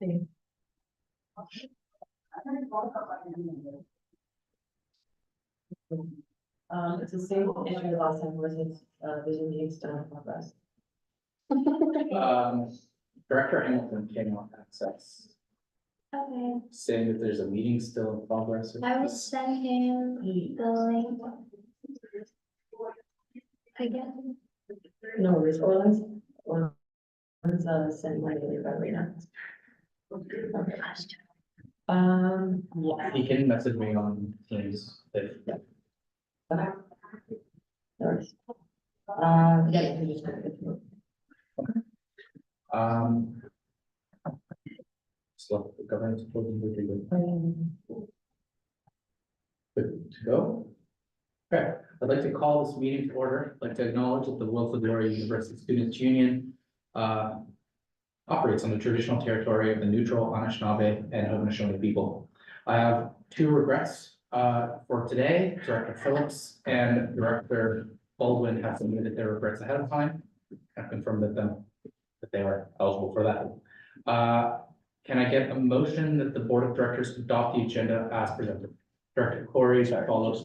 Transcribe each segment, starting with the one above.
It's the same issue last time, was it's, vision needs still in progress. Director Hamilton came on access, Okay, saying that there's a meeting still in progress. I will send him the link. Again, No worries, Orland's, sending my name right now. Okay. Yeah. He can message me on Teams if. No worries. Yeah, you can just. So the governance proposal would be good to go. Okay, I'd like to call this meeting to order. I'd like to acknowledge that the Wilfrid Laurier University Students' Union operates on the traditional territory of the neutral Anishinaabe and Haudenosaunee people. I have two regrets for today. Director Phillips and Director Baldwin have submitted their regrets ahead of time. I've confirmed that they are eligible for that. Can I get a motion that the Board of Directors adopt the agenda as presented? Director Corey follows.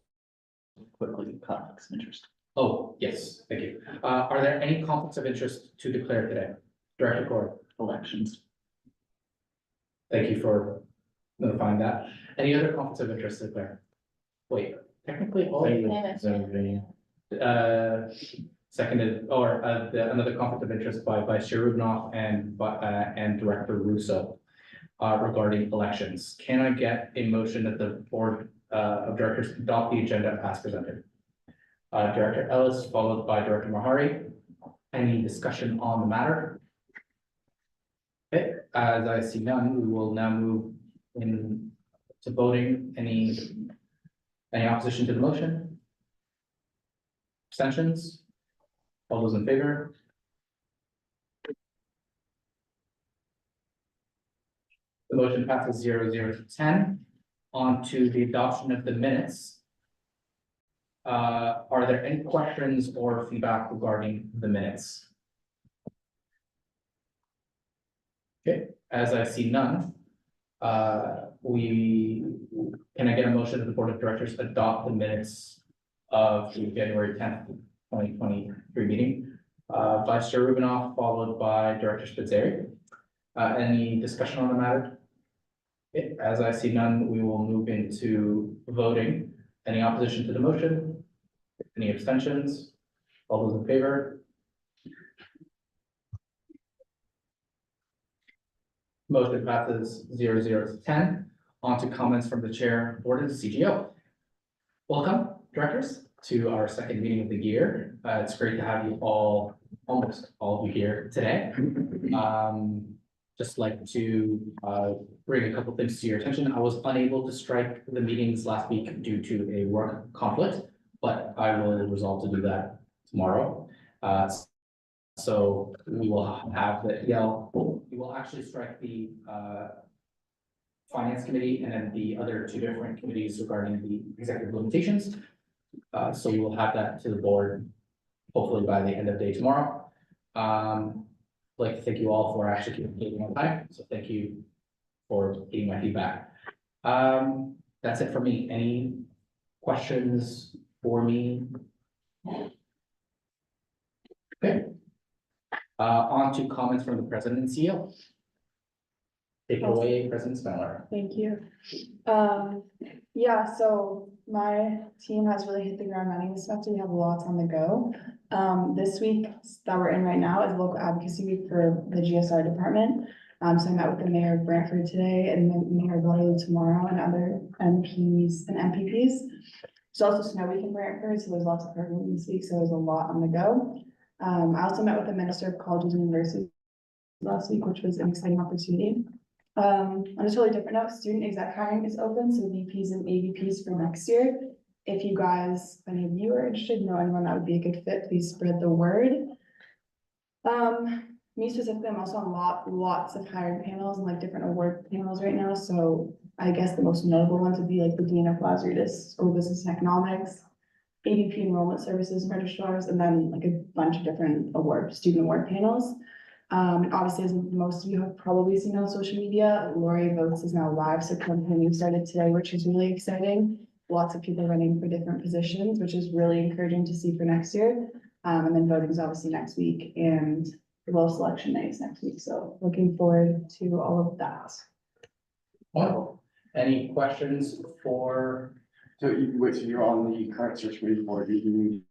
Quickly, conflicts of interest. Oh, yes, thank you. Are there any conflicts of interest to declare today? Director Corey, Elections. thank you for notifying that. Any other conflicts of interest to declare? Wait, technically, all, seconded, or another conflict of interest by Vice Chair Rubinoff and Director Russo regarding elections. Can I get a motion that the Board of Directors adopt the agenda as presented? Director Ellis, followed by Director Mahari. Any discussion on the matter? Okay, as I see none, we will now move in to voting. Any opposition to the motion? Abstentions? All those in favor? The motion passes 0-0 to 10. On to the adoption of the minutes. Are there any questions or feedback regarding the minutes? Okay, as I see none, can I get a motion that the Board of Directors adopt the minutes of the January 10th, 2023 meeting? Vice Chair Rubinoff, followed by Director Spitzeri. Any discussion on the matter? Okay, as I see none, we will move into voting. Any opposition to the motion? Any abstentions? All those in favor? Motion passes 0-0 to 10. On to comments from the chair, board and CGO. Welcome, directors, to our second meeting of the year. It's great to have you all, almost all of you here today. Just like to bring a couple things to your attention. I was unable to strike the meetings last week due to a work conflict, but I will resolve to do that tomorrow. So we will have we will actually strike the finance committee and then the other two different committees regarding the executive limitations. So we will have that to the board hopefully by the end of the day tomorrow. I'd like to thank you all for actually communicating on time. So thank you for getting my feedback. That's it for me. Any questions for me? Okay. On to comments from the president and CEO. Take it away, President Smeller. Thank you. Yeah, so my team has really hit the ground running this semester. We have lots on the go. This week that we're in right now is local advocacy week for the GSR department. So I met with the mayor of Brantford today and then Mayor Waterloo tomorrow and other MPs and MPPs. There's also snow week in Brantford, so there's lots of programming this week, so there's a lot on the go. I also met with the Minister of Colleges and Universities last week, which was an exciting opportunity. On a totally different note, student exec hiring is open, so VPs and AVPs for next year. If you guys, if any of you are interested, know anyone that would be a good fit, please spread the word. Me specifically, I'm also on lots of hiring panels and like different award panels right now. So I guess the most notable ones would be like the Dean of Lazarus School of Business and Economics, ADP Enrollment Services registrars, and then like a bunch of different student award panels. And obviously, as most of you have probably seen on social media, Lori Votes is now live, so campaigning started today, which is really exciting. Lots of people running for different positions, which is really encouraging to see for next year. And then voting is obviously next week, and the selection day is next week, so looking forward to all of that. Wonderful. Any questions for, So so you're on the current search committee for the.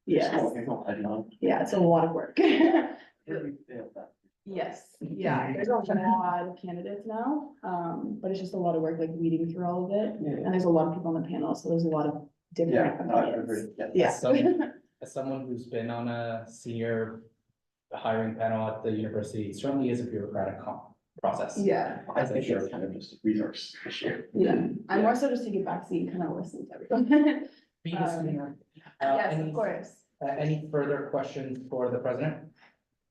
Yes, Okay, cool. I didn't know. yeah, it's a lot of work. Yeah, that- Yes, yeah, there's a lot of candidates now, but it's just a lot of work, like weeding through all of it. Yeah, And there's a lot of people on the panel, so there's a lot of different yeah, no, I've opinions. heard it, Yeah. as someone who's been on a senior hiring panel at the university, it certainly is a bureaucratic process. Yeah, I think it's kind of just a resource issue. yeah, I'm more so just take a backseat and kind of listen to everyone. Be the senior. Yes, Any- of course. Any further questions for the president?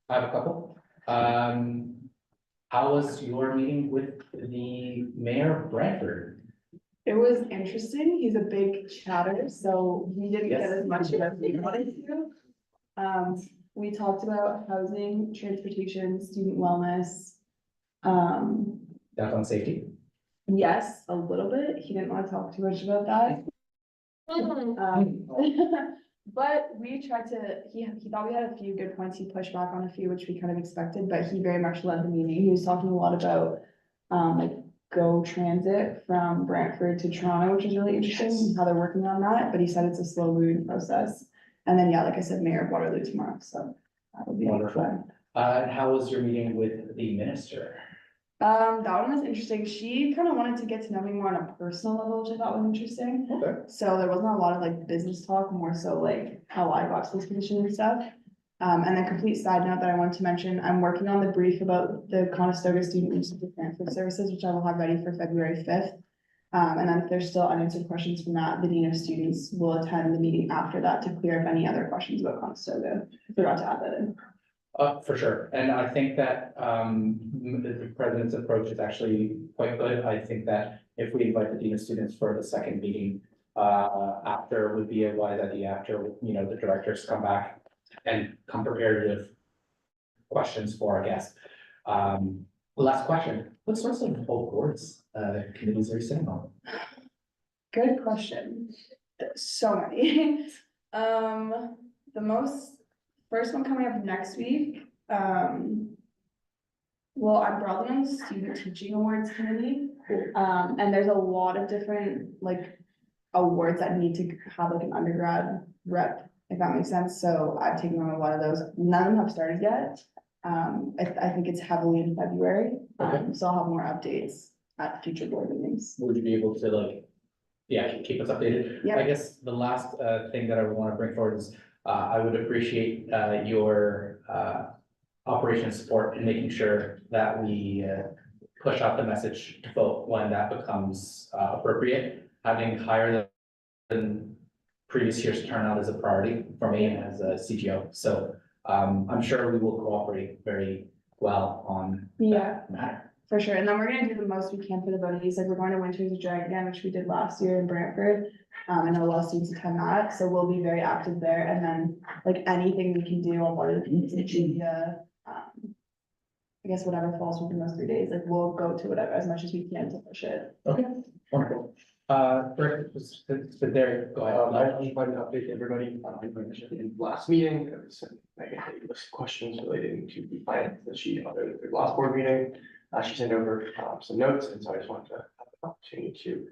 I have a couple. How was your meeting with the mayor of Brantford? It was interesting. He's a big chatter, so he didn't get Yes. as much as he wanted to. We talked about housing, transportation, student wellness. Downtown safety? Yes, a little bit. He didn't want to talk too much about that. Um, But we tried to, he thought we had a few good points. He pushed back on a few, which we kind of expected, but he very much led the meeting. He was talking a lot about like GO Transit from Brantford to Toronto, which is really interesting, how they're working on that, but he said it's a slow moving process. And then, yeah, like I said, Mayor of Waterloo tomorrow, so that would be Wonderful. fun. And how was your meeting with the minister? That one was interesting. She kind of wanted to get to know me more on a personal level, which I thought was interesting. Okay. So there wasn't a lot of like business talk, more so like how I got to this position and stuff. And then complete side note that I wanted to mention, I'm working on the brief about the Conestoga Student Institute Transfer Services, which I will have ready for February 5th. And then if there's still unanswered questions from that, the Dean of Students will attend the meeting after that to clear up any other questions about Conestoga. I forgot to add that in. For sure, and I think that the president's approach is actually quite good. I think that if we invite the dean of students for the second meeting, after would be a wise idea after, you know, the directors come back and come prepared with questions for our guests. Last question, what sorts of whole boards, committees are you sitting on? Good question. There's so many. First one coming up next week, well, I'm brought in on the Student Teaching Awards Committee. And there's a lot of different, like, awards that need to have like an undergrad rep, if that makes sense. So I've taken on a lot of those. None of them have started yet. I think it's heavily in February. So I'll have more updates at future board meetings. Would you be able to like, yeah, keep us updated? Yeah. I guess the last thing that I would want to bring forward is I would appreciate your operations support in making sure that we push out the message to vote when that becomes appropriate. Having higher than previous year's turnout is a priority for me as a CGO. So I'm sure we will cooperate very well on Yeah. that matter. For sure, and then we're gonna do the most we can for the voting. Like, we're going to Winters of Dragon, which we did last year in Brantford. I know a lot of students attend that, so we'll be very active there, and then, like, anything we can do on one of the media. I guess whatever falls within those 3 days, like, we'll go to whatever, as much as we can to push it. Okay, wonderful. Rick, there, go I ahead. just wanted to update everybody, in the last meeting, there was like a list of questions relating to the finance that she had at the last board meeting. She sent over some notes, and so I just wanted to have the opportunity to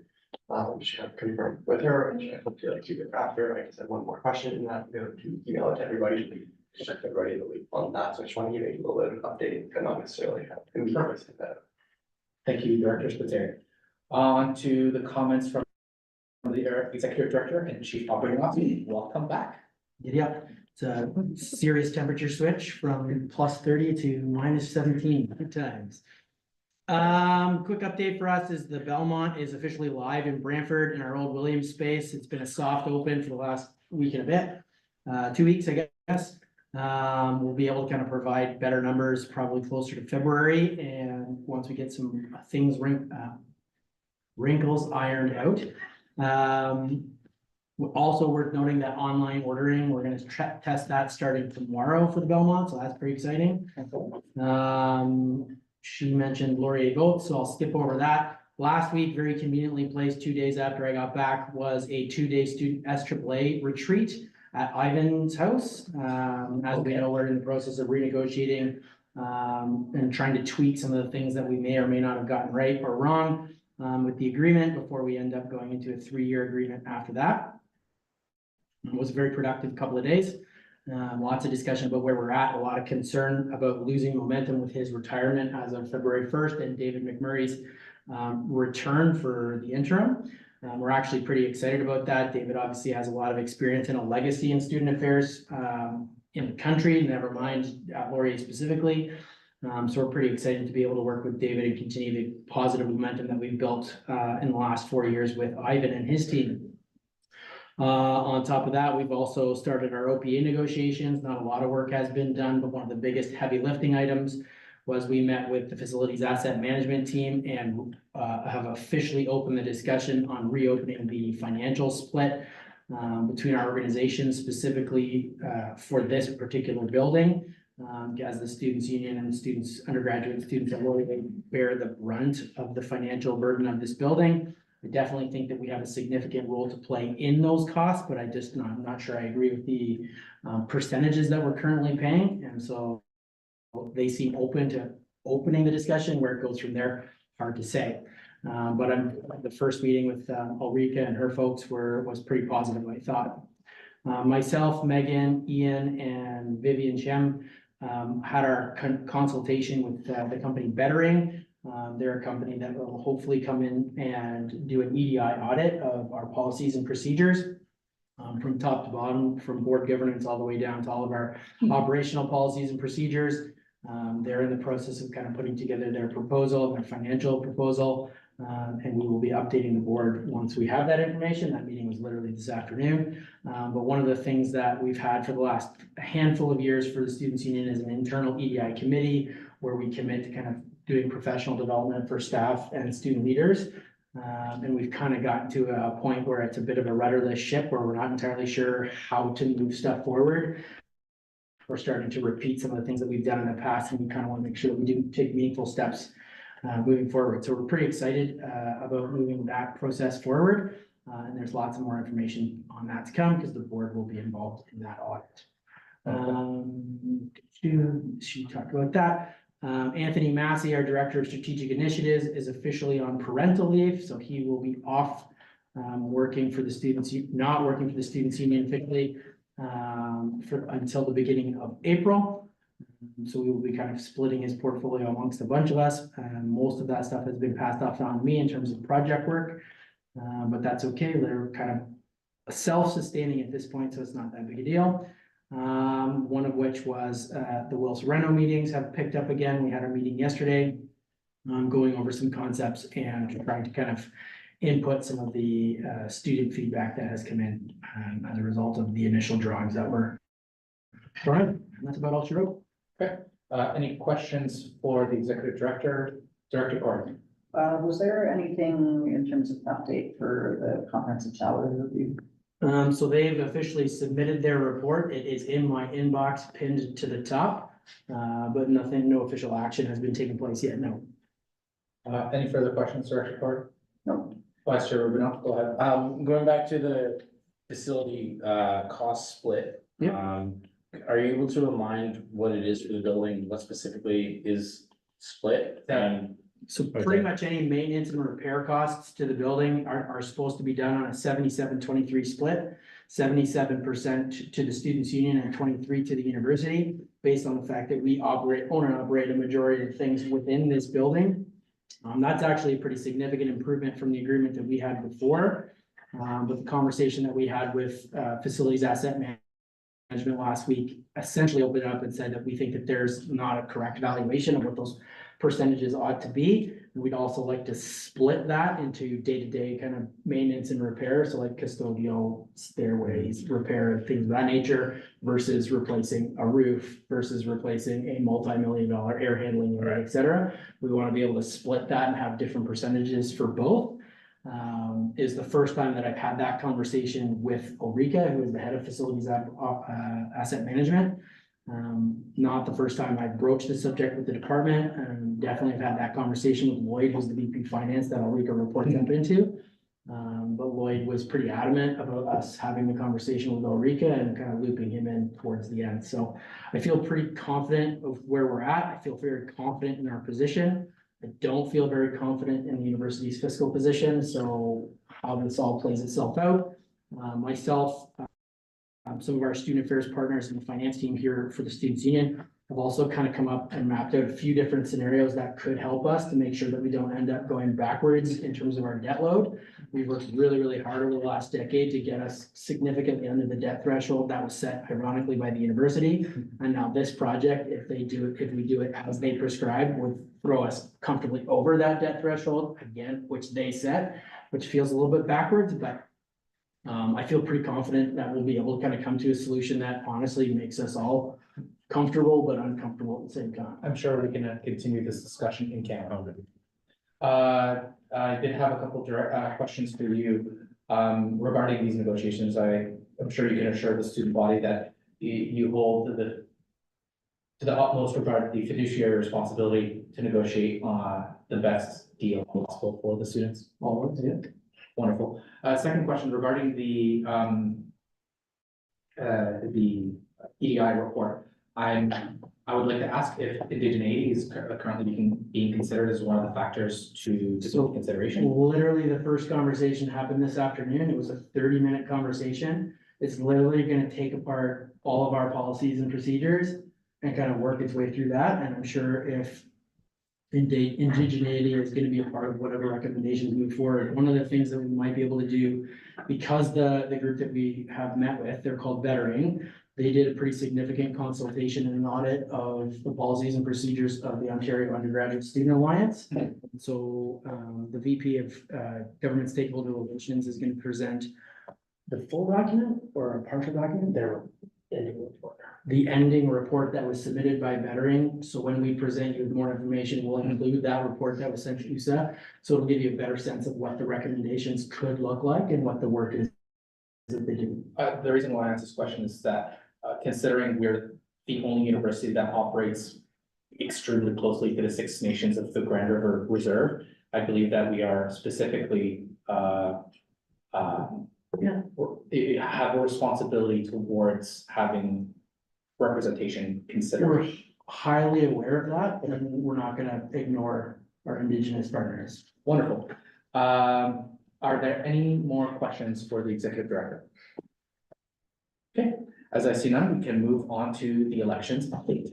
just kind of confirm with her, and I hope to like keep it after. I just had one more question, and I'm going to email it to everybody, just check everybody in the loop on that. So I just want to give you a little bit of an update, but not necessarily have to be perfect that. Thank you, Director Spiteri. On to the comments from the Executive Director and Chief Operating Officer. Welcome back. Yeah, it's a serious temperature switch from +30 to -17 good times. Quick update for us is the Belmont is officially live in Brantford in our old Williams space. It's been a soft open for the last week and a bit, 2 weeks, I guess. We'll be able to kind of provide better numbers probably closer to February, and once we get some things wrinkles ironed out. Also worth noting that online ordering, we're gonna test that starting tomorrow for the Belmont, so that's pretty exciting. She mentioned Laurier Goat, so I'll skip over that. Last week, very conveniently placed 2 days after I got back, was a 2-day student SAAA retreat at Ivan's house. As we know, we're in the process of renegotiating and trying to tweak some of the things that we may or may not have gotten right or wrong with the agreement before we end up going into a 3-year agreement after that. It was a very productive couple of days. Lots of discussion about where we're at, a lot of concern about losing momentum with his retirement as of February 1st and David McMurray's return for the interim. We're actually pretty excited about that. David obviously has a lot of experience and a legacy in student affairs in the country, never mind at Laurier specifically. So we're pretty excited to be able to work with David and continue the positive momentum that we've built in the last 4 years with Ivan and his team. On top of that, we've also started our OPA negotiations. Not a lot of work has been done, but one of the biggest heavy lifting items was we met with the facilities asset management team and have officially opened the discussion on reopening the financial split between our organizations, specifically for this particular building. As the students union and students, undergraduate students at Laurier, they bear the brunt of the financial burden of this building. I definitely think that we have a significant role to play in those costs, but I'm not sure I agree with the percentages that we're currently paying. And so they seem open to opening the discussion. Where it goes from there, hard to say. But the first meeting with Ulrika and her folks was pretty positive, I thought. Myself, Megan, Ian, and Vivian Shem had our consultation with the company Bettering. They're a company that will hopefully come in and do an EDI audit of our policies and procedures from top to bottom, from board governance all the way down to all of our operational policies and procedures. They're in the process of kind of putting together their proposal, their financial proposal, and we will be updating the board once we have that information. That meeting was literally this afternoon. But one of the things that we've had for the last handful of years for the Students' Union is an internal EDI committee where we commit to kind of doing professional development for staff and student leaders. And we've kind of gotten to a point where it's a bit of a rudderless ship where we're not entirely sure how to move stuff forward. We're starting to repeat some of the things that we've done in the past, and we kind of want to make sure that we do take meaningful steps moving forward. So we're pretty excited about moving that process forward. And there's lots of more information on that to come because the board will be involved in that audit. She talked about that. Anthony Massey, our Director of Strategic Initiatives, is officially on parental leave, so he will be off working for the students, not working for the Students' Union officially until the beginning of April. So we will be kind of splitting his portfolio amongst a bunch of us. Most of that stuff has been passed off on me in terms of project work, but that's okay. They're kind of self-sustaining at this point, so it's not that big a deal. One of which was the Wilson Reno meetings have picked up again. We had our meeting yesterday, going over some concepts and trying to kind of input some of the student feedback that has come in as a result of the initial drawings that were drawn. And that's about all she wrote. Okay, any questions for the executive director, Director Gordon? Was there anything in terms of update for the comprehensive salary review? So they've officially submitted their report. It is in my inbox pinned to the top, but no official action has been taking place yet, no. Any further questions, Director Gordon? No. Vice Chair Rubinoff, go ahead. Going back to the facility cost split. Yep. Are you able to remind what it is for the building, what specifically is split? And So pretty much any maintenance and repair costs to the building are supposed to be done on a 77-23 split. 77% to the Students' Union and 23 to the university, based on the fact that we own and operate a majority of things within this building. That's actually a pretty significant improvement from the agreement that we had before. But the conversation that we had with facilities asset management last week essentially opened it up and said that we think that there's not a correct valuation of what those percentages ought to be. And we'd also like to split that into day-to-day kind of maintenance and repair. So like custodial, stairways, repair, things of that nature, versus replacing a roof, versus replacing a multi-million-dollar air handling unit, et cetera. We want to be able to split that and have different percentages for both. is the first time that I've had that conversation with Ulrika, who is the head of facilities asset management. Not the first time I've broached the subject with the department, and definitely have had that conversation with Lloyd, who's the VP Finance that Ulrika reports up into. But Lloyd was pretty adamant about us having the conversation with Ulrika and kind of looping him in towards the end. So I feel pretty confident of where we're at. I feel very confident in our position. I don't feel very confident in the university's fiscal position, so how this all plays itself out. Myself, some of our student affairs partners and the finance team here for the Students' Union have also kind of come up and mapped out a few different scenarios that could help us to make sure that we don't end up going backwards in terms of our debt load. We've worked really, really hard over the last decade to get us significantly under the debt threshold that was set ironically by the university. And now this project, if we do it as they prescribe, would throw us comfortably over that debt threshold again, which they set, which feels a little bit backwards, but I feel pretty confident that we'll be able to kind of come to a solution that honestly makes us all comfortable but uncomfortable at the same time. I'm sure we can continue this discussion in camera. I did have a couple direct questions for you regarding these negotiations. I'm sure you can assure the student body that you hold to the utmost regard the fiduciary responsibility to negotiate the best deal possible for the students. Always, yeah. Wonderful. Second question regarding the EDI report. I would like to ask if indigeneity is currently being considered as one of the factors to take consideration. Literally, the first conversation happened this afternoon. It was a 30-minute conversation. It's literally gonna take apart all of our policies and procedures and kind of work its way through that. And I'm sure if indigeneity is gonna be a part of whatever recommendations move forward. One of the things that we might be able to do, because the group that we have met with, they're called Bettering. They did a pretty significant consultation and an audit of the policies and procedures of the Ontario Undergraduate Student Alliance. So the VP of Government Stakeholder Relations is going to present the full document or a partial document. Their ending report. The ending report that was submitted by Bettering. So when we present you with more information, we'll include that report that was sent to USA. So it'll give you a better sense of what the recommendations could look like and what the work is that they do. The reason why I asked this question is that considering we're the only university that operates extremely closely to the Six Nations of the Grand River Reserve, I believe that we are specifically have a responsibility towards having representation considered. We're highly aware of that, and we're not gonna ignore our Indigenous partners. Wonderful. Are there any more questions for the executive director? Okay, as I see none, we can move on to the elections update.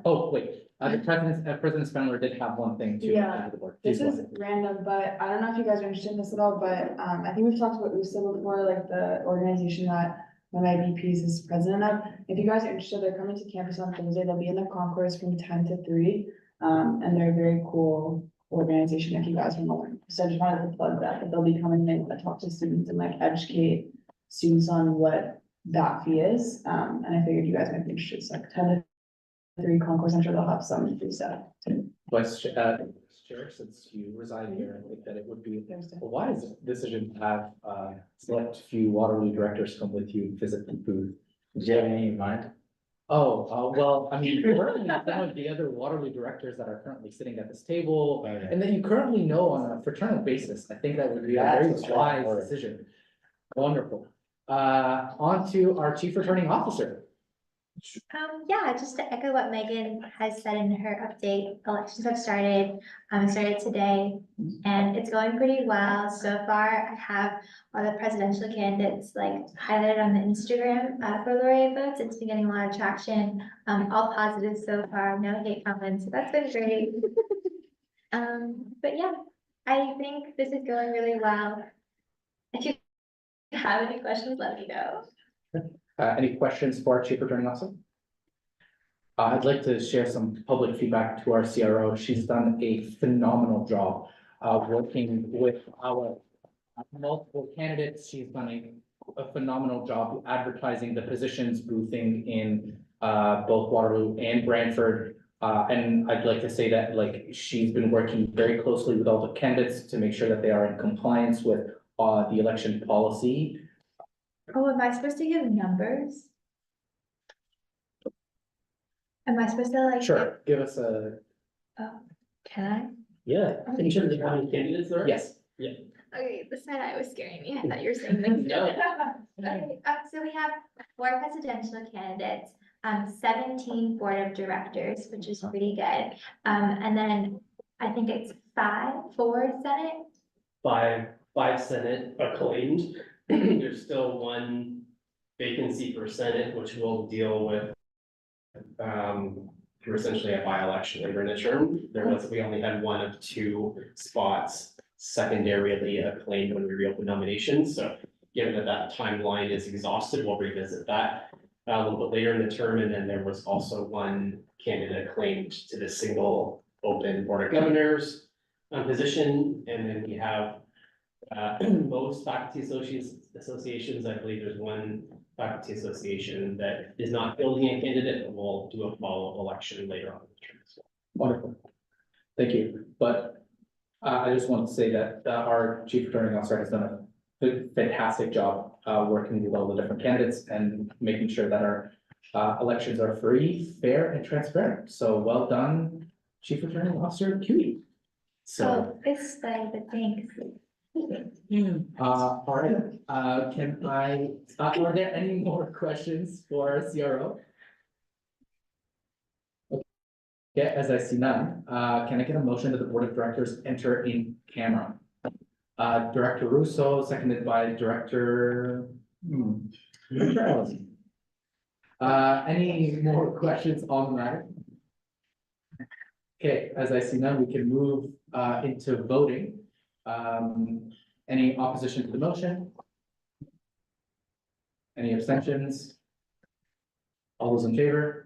Oh, wait, President Spindler did have one thing to. Yeah, the board. This Please go is ahead. random, but I don't know if you guys are interested in this at all, but I think we've talked about USA before, like the organization that one of my VPs is president of. If you guys are interested, they're coming to campus on Thursday. They'll be in the concourse from 10 to 3. And they're a very cool organization if you guys want to learn. So I just wanted to plug that they'll be coming in to talk to students and like educate students on what that fee is. And I figured you guys might be interested. So like 10 to 3 concourse, I'm sure they'll have some free stuff too. Vice Chair, since you reside here, I think that it would be Thursday. a wise decision to have select few Waterloo directors come with you and visit the booth. Do you have any in mind? Well, I mean, currently some of the other Waterloo directors that are currently sitting at this table, and that you currently know on a fraternal basis, I think that would be a very That's a strong wise word. decision. Wonderful. On to our chief returning officer. Yeah, just to echo what Megan has said in her update, elections have started, started today, and it's going pretty well. So far, I have all the presidential candidates like highlighted on the Instagram for Laurier votes. It's been getting a lot of traction, all positive so far, no hate comments, so that's been great. But yeah, I think this is going really well. If you have any questions, let me know. Any questions for our chief returning officer? I'd like to share some public feedback to our CRO. She's done a phenomenal job working with our multiple candidates. She's done a phenomenal job advertising the positions, boothing in both Waterloo and Brantford. And I'd like to say that like she's been working very closely with all the candidates to make sure that they are in compliance with the election policy. Oh, am I supposed to give numbers? Am I supposed to like? Sure, give us a, Oh, can Yeah, in terms of how many candidates there are? yes. I? Okay, the side eye was scaring me. I thought you were saying things. No. Okay, so we have 4 presidential candidates, 17 board of directors, which is pretty good. And then I think it's 4 Senate. Five Senate acclaimed. There's still 1 vacancy for Senate, which we'll deal with. Through essentially a by-election later in the term. We only had 1 of 2 spots secondarily acclaimed when we reopened nominations, so given that that timeline is exhausted, we'll revisit that a little bit later in the term, and then there was also 1 candidate acclaimed to the single open board of governors position, and then we have most faculty associations, I believe there's 1 faculty association that is not fielding a candidate, but we'll do a follow-up election later on in the term as well. Wonderful. Thank you. But I just want to say that our chief returning officer has done a fantastic job working with all the different candidates and making sure that our elections are free, fair, and transparent. So well done, Chief Returning Officer Cuey. So, Oh, it's like the thanks. all right, can I, are there any more questions for CRO? Yeah, as I see none, can I get a motion that the board of directors enter in camera? Director Russo, seconded by Director. Allison. Any more questions on that? Okay, as I see none, we can move into voting. Any opposition to the motion? Any abstentions? All those in favor?